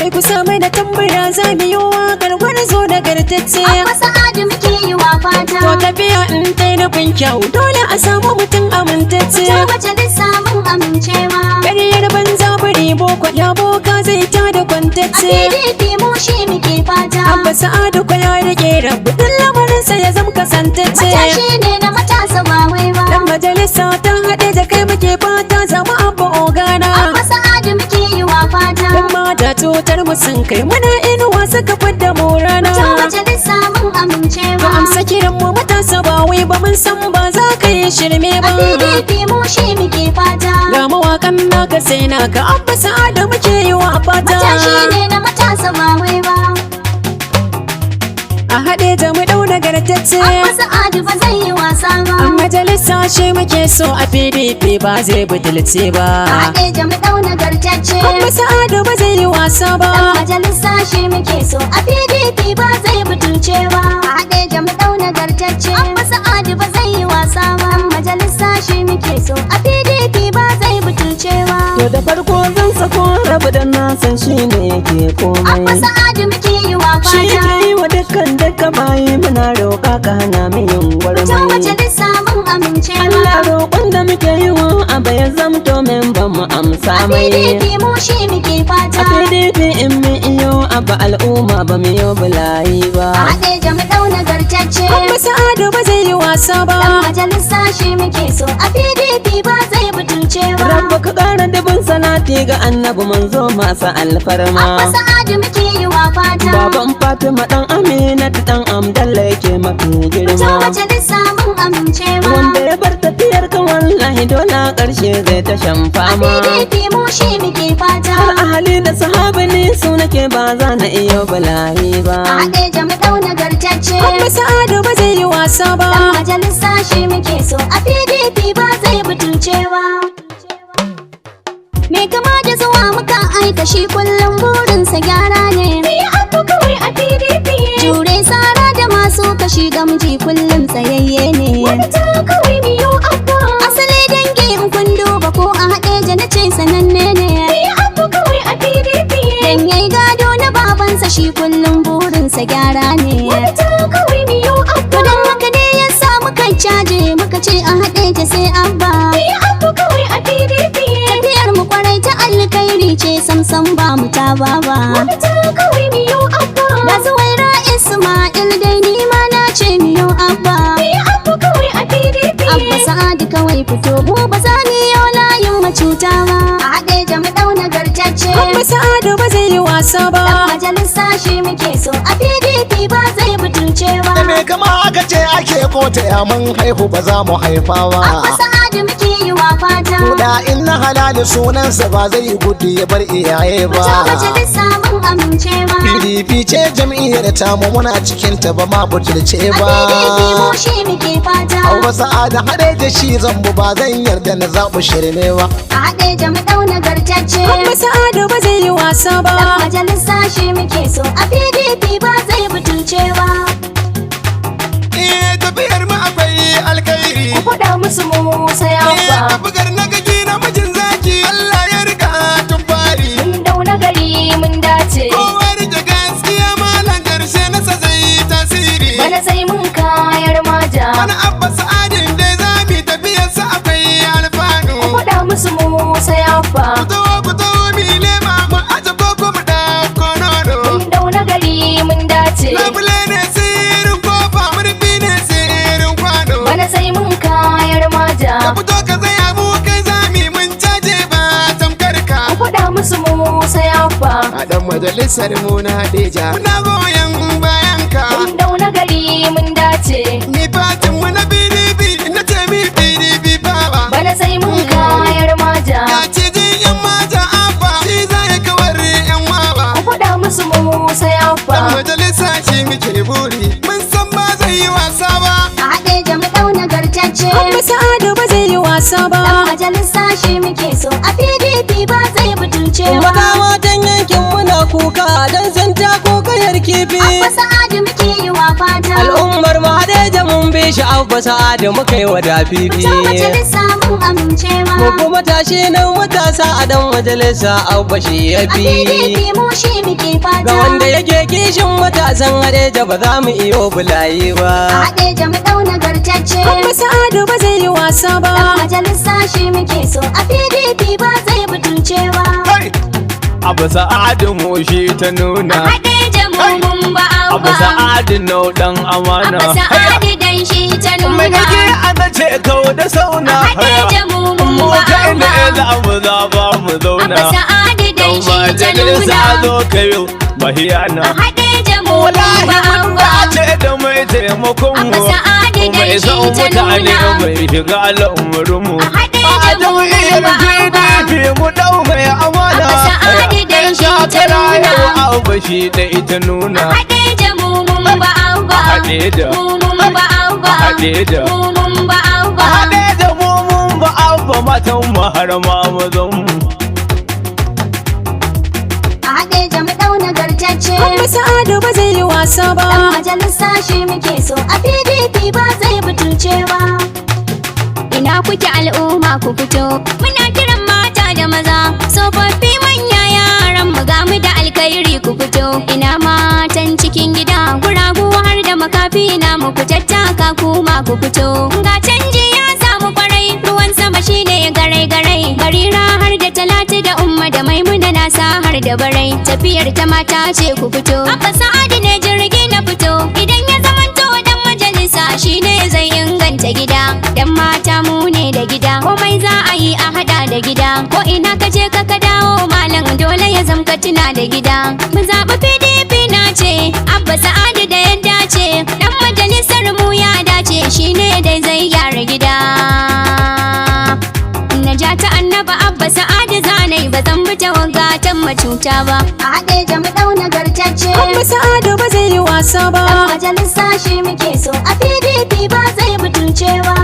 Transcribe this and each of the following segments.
kai ku samu da tambura za mu yi wakar gwarzo nagartacce. Abba Sa'adu muke yi wa fata. To tafiya in tai nufin kyau dole a samu mutum amintacce. Ta majalisa mun amincewa. Ƙaryar banza bari boko ya boka zai ta da A kwantacce. PDP mu shi muke fata. Abba Sa'adu ko ya rage rabu duk lamarinsa ya zama kasantacce. Matashi ne na matasa ba wai ba. Dan majalisa ta haɗe da kai muke fata zama abba ogana. Abba Sa'adu muke yi wa fata. Dan mata tutar mu sun kai muna inuwa suka fidda mu rana. Ta majalisa mun amincewa. Ka amsa kiran mu matasa ba wai ba mun san ba za ka yi shirme A ba. PDP mu shi muke fata. Ga mawakan naka sai naka Abba Sa'adu muke yi wa fata. Matashi ne na matasa ba wai ba. A haɗe da mu ɗau nagartacce. Abba Sa'adu ba zai yi wasa ba. A majalisa shi muke so a PDP ba zai butulce ba. A haɗe da mu ɗau nagartacce. Abba Sa'adu ba zai yi wasa ba. Dan majalisa shi muke so a PDP ba zai butulce ba. A haɗe da mu ɗau nagartacce. Abba Sa'adu ba zai yi wasa ba. Dan majalisa shi muke so a PDP ba zai butulce ba. To da farko zan sako rabu da na san shi ne yake Abba komai. Sa'adu muke yi wa Shi fata. yake yi wa dukkan bayi muna roƙa ka hana mu yin Ta gwarmai. majalisa mun amincewa. Allah roƙon da muke yi wa abu ya zamto memban mu amsa A mai. PDP mu shi muke fata. A PDP in mu iyo abu al'umma ba mu yi bulayi A ba. haɗe da mu ɗau nagartacce. Abba Sa'adu ba zai yi wasa ba. Dan majalisa shi muke so a PDP ba zai butulce ba. Rabba ka ƙara dubin salati ga annabi manzo masu Abba alfarma. Sa'adu muke yi wa fata. Baban Fatima ɗan Aminatu ɗan Amdalla yake mafi Ta girma. majalisa mun amincewa. Wanda ya bar tafiyar ka wallahi dole a ƙarshe zai ta shan A fama. PDP mu shi muke fata. Har ahali da sahabi ne su nake ba za na iya bala'i ba. A haɗe da mu ɗau nagartacce. Abba Sa'adu ba zai yi wasa ba. Dan majalisa shi muke so a PDP ba zai butulce ba. Me kama da zuwa muka aika shi kullum burinsa gyara ne. Ni abu kawai a PDP. Jure sara da masu kashi gamji kullum tsayayye ne. Wani ta kawai miyo abba. Asali dangi in kun duba ko a haɗe ja na ce sananne ne. Ni abu kawai a PDP. Dan yayi gado na babansa shi kullum burinsa gyara ne. Wani ta kawai miyo abba. Dan haka ne ya sa muka caje muka ce a haɗe ja sai abba. Ni abu kawai a PDP. Tafiyar mu kwarai ta alkairi ce samsam ba mu ta baba. Wani ta kawai miyo abba. Da Zuwaira Isma'il dai ni ma na ce miyo abba. Ni abu kawai a PDP. Abba Sa'adu kawai fito mu ba za mu yi layin macuta ba. A haɗe da mu ɗau nagartacce. Abba Sa'adu ba zai yi wasa ba. Dan majalisa shi muke so a PDP ba zai butulce ba. Da me kama aka ce ake kota ya mun haihu ba za mu haifa Abba ba. Sa'adu muke yi wa fata. Da in na halali sunansa ba zai gudu ya bar iyaye Ta ba. majalisa mun amincewa. PDP ce jam'iyyar tamu muna cikin ta ba ma butulce A ba. PDP mu shi muke fata. Abba Sa'adu haɗe da shi zambu ba zan yarda na zaɓi shirme ba. A haɗe da mu ɗau nagartacce. Abba Sa'adu ba zai yi wasa Dan ba. majalisa shi muke so a PDP ba zai butulce ba. Tafiyar mu akwai alkhairi. Ku faɗa musu mu sai Abba. Bugar na gaji na mijin zaki Allah ya rika tun fari. Mun dau nagari mun dace. Kowa rike gaskiya malan karshe nasa zai tasiri. Bana sai mun kayar maja. Wani Abba Sa'adin dai zabi tafiyarsa akwai alfanu. Ku faɗa musu mu sai Abba. Ku tawo mi lema mu aje koko mu ɗauko nono. Mun dau nagari mun dace. Labule ne sirrin kofa murfi ne sirrin kwano. Bana sai mun kayar maja. Ka fito ka tsaya mu kai zami mun caje ba tamkar ka. Ku faɗa musu mu sai Abba. A ɗan majalisar mu na Hadeja. Muna goyon bayan ka. Mun dau nagari mun dace. Ni fatin mu na PDP na ce mi PDP fawa. Bana sai mun kayar maja. Ya ce jin yan mata abba shi za ya kawar yan wawa. Ku faɗa musu mu sai Abba. Ɗan majalisa shi muke buri. Mun san ba zai yi wasa ba. A haɗe da mu ɗau nagartacce. Abba Sa'adu ba zai yi wasa ba. Dan majalisa shi muke so a PDP ba zai butulce ba. Magawatan yankin muna kuka don sun ta kokayar kifi. Abba Sa'adu muke yi wa fata. Al'ummar mu haɗe da mun bi shi Abba Sa'adu muka yi wa dafifi. Ta majalisa mun amincewa. Mu kuma tashi nan matasa a dan majalisa Abba shi ya A fi. PDP mu shi muke fata. Ga wanda yake kishin matasan Hadeja ba za mu iyo bulayi A ba. Hadeja mu ɗau nagartacce. Abba Sa'adu ba zai yi wasa ba. Dan majalisa shi muke so. A PDP ba zai butulcewa. Abu Sa'adu mu shi ta nuna. Hadeja mu mun ba Abu Sa'adu nau dan amana. Abba Sa'adu dan shi ta Mai nuna. nake ana ce kawo da sauna. Hadeja mu mun Mu ba ta inda za mu zaba mu zauna. Abba Sa'adu dan shi ta Majalisa nuna. zo kayo bahiyana. Hadeja mu mun Wallahi ba mun dace da mai taimakon mu. Abba Sa'adu dan Mai shi san ta mutane nuna. mai shiga al'umurin mu. Hadeja mu mun ba PDP mu dau mai amana. Abba Sa'adu dan shi ta Shakara nuna. yau Abba shi da ita nuna. Hadeja mu mun ba Hadeja. mu mun ba Hadeja. mu mun ba Haɗe da mu mun ba Abba matan mu har ma mazan mu. A Hadeja mu ɗau nagartacce. Abba Sa'adu ba zai yi wasa Dan ba. majalisa shi muke so. A PDP ba zai butulce ba. Ina kuke al'umma ku fito. Muna kiran mata da maza. Tsofaffi manya yaran mu ga mu da alkhairi ku fito. Ina matan cikin gida. Guragu har da makafi na mu ku tattaka kuma ku fito. Ga canji ya samu kwarai. Ruwan sama shine garai-garai. Barira har da Talatu da Umma da Maimuna na sa har da barai. Tafiyar ta mata ce ku fito. Abba Sa'adu ne jirgi na fito. Idan ya zamanto dan majalisa shine zai inganta gida. Dan mata mu ne da gida. Komai za a yi a hada da gida. Ko ina ka je ka dawo malam dole ya zamka tuna da gida. Mu zaɓi PDP na ce. Abba Sa'adu da ya dace. Dan majalisar mu ya dace shine dai zai gyara gida. Najata annaba Abba Sa'adu zanai ba zan bi tawagatan macuta ba. A Hadeja mu ɗau nagartacce. Abba Sa'adu ba zai yi wasa Dan ba. majalisa shi muke so. A PDP ba zai butulcewa.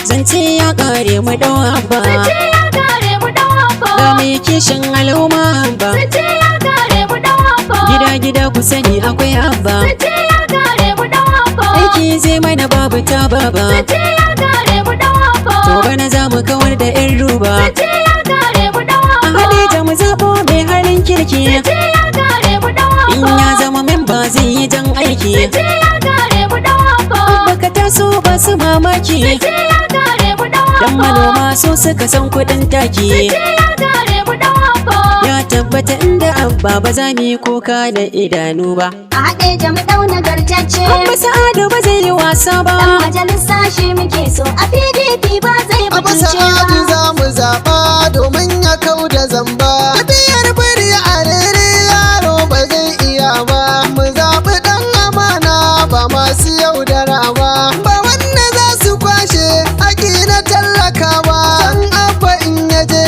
Zance ya kare mu dau Abba. Sace ya kare mu ɗau hafo. Ga mai kishin al'umma Abba. Sace ya kare mu ɗau hafo. Gida ku sani akwai Abba. Sace ya kare mu ɗau hafo. Aiki zai mana babu ta baba. Sace ya kare mu ɗau hafo. To bana za mu kawar da 'yan ruba. Sace ya kare mu ɗau A hafo. Hadeja mu zaɓo mai halin kirki. Sace ya kare mu ɗau hafo. In ya zama memba zai yi jan aiki. Sace ya kare mu ɗau hafo. Baka taso ba su mamaki. Sace ya kare mu ɗau hafo. Dan manoma so suka san kuɗin taki. Sace ya kare mu ɗau hafo. Ya tabbata inda Abba ba za mu yi kuka da idanu ba. A Hadeja mu ɗau nagartacce. Abba Sa'adu ba zai yi wasa Dan ba. majalisa shi muke so. A PDP ba zai Abu Sa'adu butulcewa. za mu zaɓa domin ya kau da zamba. Tafiyar biri a rere yaro ba zai iya ba. Mu zaɓi ɗan amana ba masu yaudara ba. Ba wanda za su kwashe haƙi na tallakawa. San Abba in ya je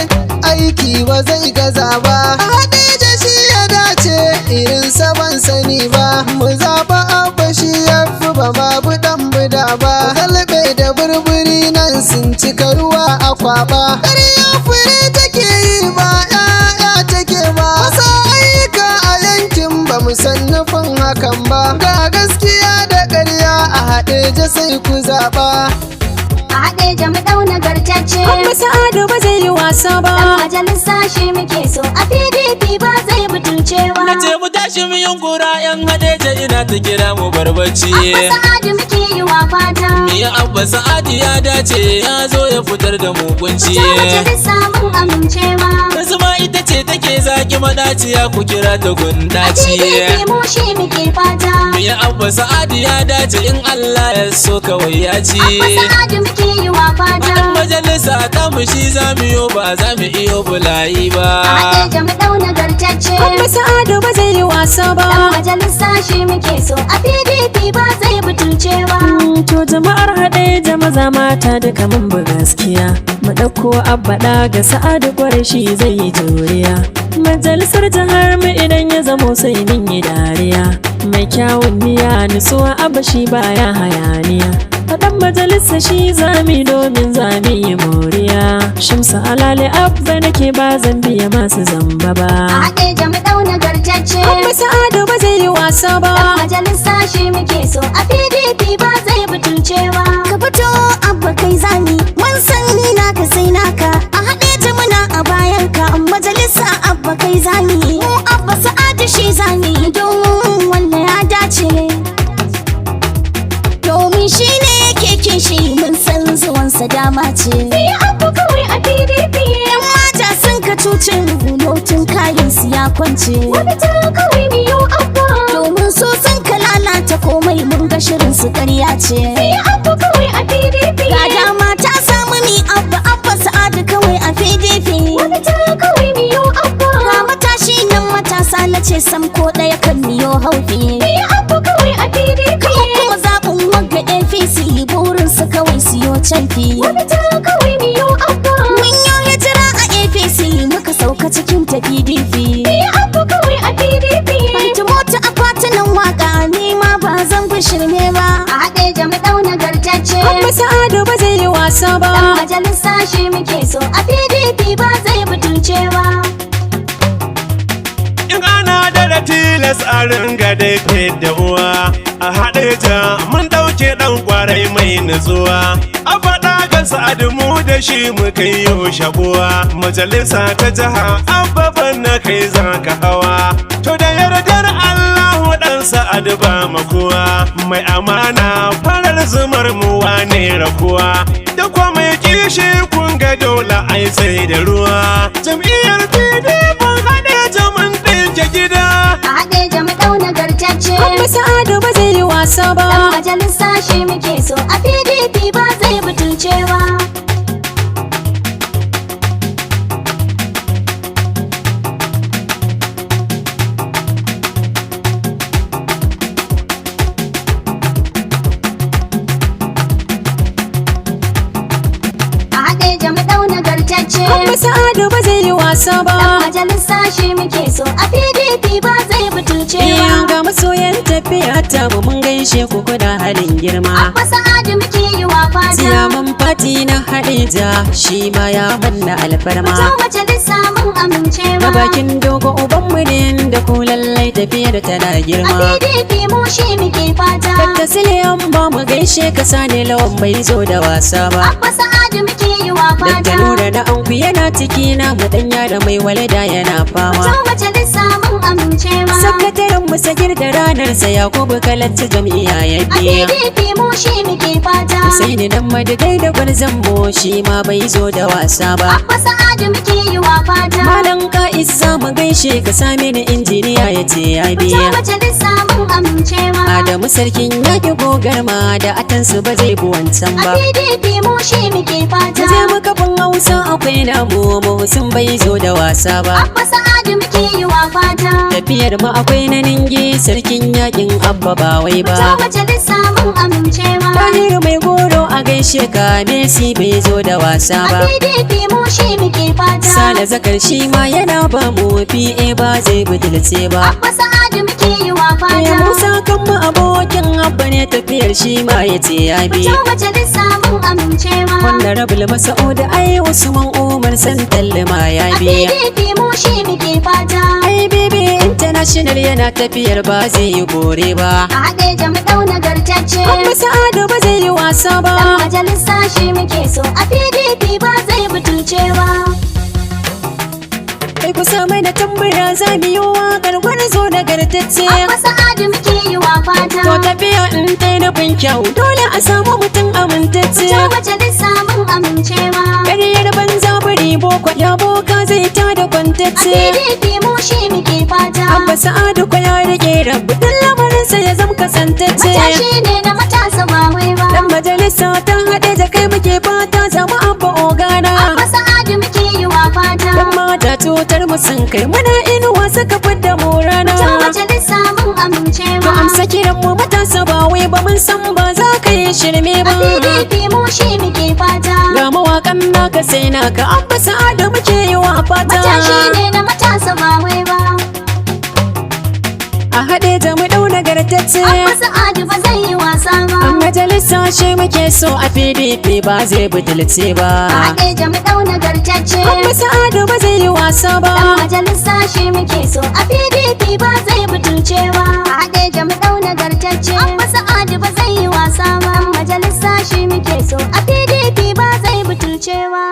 aiki ba zai gaza ba. A Hadeja shi ya dace irin ban sani ba. Mu zaɓa Abba shi ya fi ba ma buɗan buda ba. Zalbe da burburi nan sun cika ruwa a kwaba. Ƙarya fure take yi ba ƴaƴa take ba. Wasu ayyuka a yankin ba mu san nufin hakan ba. Ga gaskiya da ƙarya a Hadeja sai ku zaɓa. A Hadeja mu ɗau nagartacce. Abba Sa'adu ba zai yi wasa Dan ba. majalisa shi muke so. A PDP ba zai butulcewa. Na ce mu tashi mu yunkura 'yan Hadeja ina ta kira mu barbaci. Abba Sa'adu muke yi wa fata. Miya Abba Sa'adu ya dace ya zo ya fitar da mu kunci. Ta majalisa mun amincewa. Wasu ma ita ce take zaki madaciya ku kira ta A gundaci. PDP mu shi muke fata. Miya Abba Sa'adu ya dace in Allah ya so kawai ya ci. Abba Sa'adu muke yi wa fata. Majalisa ta mu shi za mu yo ba za mu iyo bulayi A ba. Hadeja mu ɗau nagartacce. Abba Sa'adu ba zai yi wasa Dan ba. majalisa shi muke so. A PDP ba zai butulcewa. To jama'ar Hadeja maza mata duka mun bi gaskiya. Mu ɗauko Abba ga Sa'adu kwarai shi zai yi juriya. Majalisar jihar mu idan ya zamo sai min yi dariya. Mai kyawun niyya nutsuwa Abba shi baya hayaniya. Faɗan majalisa shi zami domin zami yi moriya. Shamsu alale Abba nake ba zan biya masu zamba ba. A Hadeja mu ɗau nagartacce. Abba Sa'adu ba zai yi wasa ba. Dan majalisa shi muke so. A PDP ba zai butulcewa. Ka fito abba kai zani mun san naka sai naka a haɗe muna a bayan ka majalisa abba kai zani mu abba sa'adu shi zani domin wanda ya dace domin shi ne yake kishi mun san zuwansa dama ce sai abba kawai a PDP yan mata sun ka cucin lotun kayan su ya kwance wani ta kawai biyo abba domin su sun ka lalata komai mun ga shirin su ƙarya ce sai abba kawai a PDP ga dama ta samu ni abba sa'adu kawai a PDP wani ta kawai biyo abba ga matashi nan matasa na ce sam ko ɗaya kan miyo haufi sai abba kawai a PDP kuma zaɓin wagga APC burin su kawai siyo canfi wani ta kawai biyo abba mun yi hijira a APC muka sauka cikin ta PDP sai abba kawai a PDP fanti mota akwatunan waka ni ma ba zan fi shirme ba a haɗe jami'au nagartacce Abba Sa'adu ba zai yi wasa ba. dan majalisa shi muke so a PDP ba zai butulce ba In ana da tilas a ringa dai da uwa a haɗe ta mun ɗauke ɗan ƙwarai mai nutsuwa a faɗa ga Sa'adu mu da shi muka yi shabuwa majalisa ta jiha ababan na kai za ka hawa to da yardar Allah ɗan Sa'adu ba makuwa mai amana farar zumar mu wane rakuwa da kuma mai kishi kun ga dole ai sai da ruwa jam'iyyar PDP haɗe ta mun ɗinke gida a haɗe jami'au nagartacce Abba Sa'adu ba zai yi wasa ba. dan majalisa shi muke so a PDP ba zai butulce ba a haɗe jami'au nagartacce Abba Sa'adu ba zai yi wasa dan ba. majalisa shi muke so a PDP ba zai butulce Iya ba ga masoyan tafiya ta mu mun gaishe ku kuna halin girma. Abba Sa'adu muke yi wa fata Siyaman fati na Hadija shi ma ya manna alfarma. Zo majalisa mun amince Na ma bakin dogo uban mu ne da ku lallai tafiyar tana a girma. PDP mu shi muke fata Dakta Siliyan ba mu gaishe ka sani lawan bai zo da wasa ba. Abba Sa'adu muke yi wa Dakta fata Nura na anku yana ciki na madanya da mai walada yana Zo fama. majalisa mun amince ma Sakataren mu sagir da ranar sa Yakubu Kalacci jam'iyya ya a biya. PDP mu shi muke fata Sai ni dan madigai da gwarzon mu shi ma bai zo da wasa ba. Abba Sa'adu muke yi wa fata Malam ka isa mu gaishe ka same ni injiniya ya ce ya Zo biya. majalisa mun amince ma Adamu sarkin yaƙi gogarma da atansu ba zai bi wancan a ba. PDP mu shi muke fata Je mu kafin Hausa akwai namu Muhsin bai zo da wasa ba. Abba Sa'adu muke yi wa fata Tafiyar mu akwai na ningi sarkin yaƙin Abba ba wai Zo ba. majalisa mun amince ma Tahiru mai goro a gaishe ka Messi bai zo da wasa a ba. PDP mu shi muke fata Sale zakar shi ma yana ba mu PA ba zai butulce ba. Abba Sa'adu muke yi wa Ya fata Musa kan mu abokin Abba ne tafiyar shi ma ya ce ya Zo biya. majalisa mun amince ma Honorable Masa'ud ai Usman Umar san tallama ya a biya. PDP mu shi muke fata Ai bibi international yana tafiyar ba zai yi gore ba. a haɗe jami'au nagartacce Abba Sa'adu ba zai yi wasa dan ba. majalisa shi muke so a PDP ba zai butulce ba Kai kusa mai da tambaya za mu yi waƙar wani zo nagartacce. Abba Sa'adu muke yi wa fata To tafiya in ta yi nufin kyau dole a samu mutum amintacce. Zo majalisa mun amince ma Ƙaryar banza bari boko ya boka zai ta da a kwantacce. PDP mu shi muke fata Abba Sa'adu ko ya rike rabu dan lamarinsa ya zama kasantacce. matashi ne na matasa ba wai ba Dan majalisa ta haɗe da kai muke fata zama Abba ogana. Abba Sa'adu muke yi wa fata Dan mata cutar mu sun kai muna inuwa suka fidda mu rana. Zo majalisa mun amince To ma amsa kiran mu matasa ba wai ba mun san ba za ka yi shirme a ba. PDP mu shi muke fata Ga mawaƙan naka sai naka Abba Sa'adu muke yi wa fata. matashi ne na matasa ba wai ba A haɗe da mu ɗau nagartacce. Abba Sa'adu ba zai yi wasa ba. Majalisa shi muke so a PDP ba zai butulce ba. Haɗe jami'au nagartacce. Amma Sa'adu ba zai yi wasa ba. Dan majalisa shi muke so a PDP ba zai butulce ba. Haɗe jami'au nagartacce. Amma Sa'adu ba zai yi wasa ba. Dan majalisa shi muke so a PDP ba zai butulce ba.